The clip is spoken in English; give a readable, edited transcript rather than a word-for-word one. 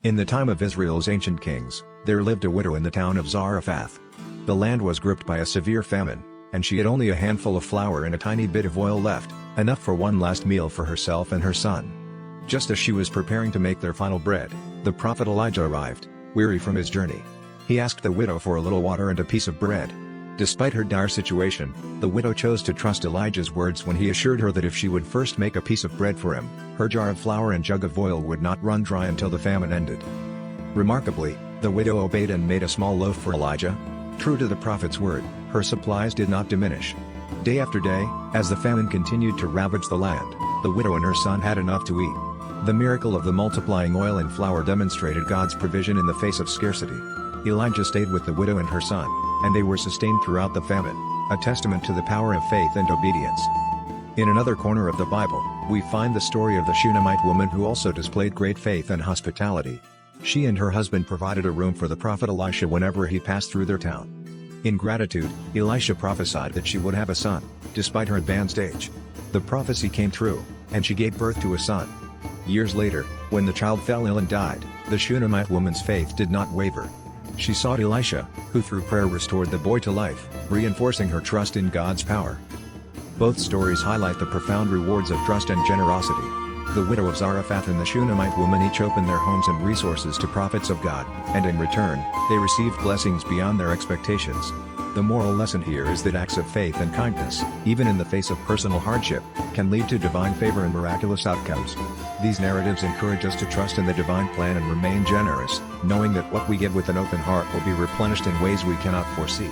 In the time of Israel's ancient kings, there lived a widow in the town of Zarephath. The land was gripped by a severe famine, and she had only a handful of flour and a tiny bit of oil left, enough for one last meal for herself and her son. Just as she was preparing to make their final bread, the prophet Elijah arrived, weary from his journey. He asked the widow for a little water and a piece of bread. Despite her dire situation, the widow chose to trust Elijah's words when he assured her that if she would first make a piece of bread for him, her jar of flour and jug of oil would not run dry until the famine ended. Remarkably, the widow obeyed and made a small loaf for Elijah. True to the prophet's word, her supplies did not diminish. Day after day, as the famine continued to ravage the land, the widow and her son had enough to eat. The miracle of the multiplying oil and flour demonstrated God's provision in the face of scarcity. Elijah stayed with the widow and her son, and they were sustained throughout the famine, a testament to the power of faith and obedience. In another corner of the Bible, we find the story of the Shunammite woman who also displayed great faith and hospitality. She and her husband provided a room for the prophet Elisha whenever he passed through their town. In gratitude, Elisha prophesied that she would have a son, despite her advanced age. The prophecy came true, and she gave birth to a son. Years later, when the child fell ill and died, the Shunammite woman's faith did not waver. She sought Elisha, who through prayer restored the boy to life, reinforcing her trust in God's power. Both stories highlight the profound rewards of trust and generosity. The widow of Zarephath and the Shunammite woman each opened their homes and resources to prophets of God, and in return, they received blessings beyond their expectations. The moral lesson here is that acts of faith and kindness, even in the face of personal hardship, can lead to divine favor and miraculous outcomes. These narratives encourage us to trust in the divine plan and remain generous, knowing that what we give with an open heart will be replenished in ways we cannot foresee.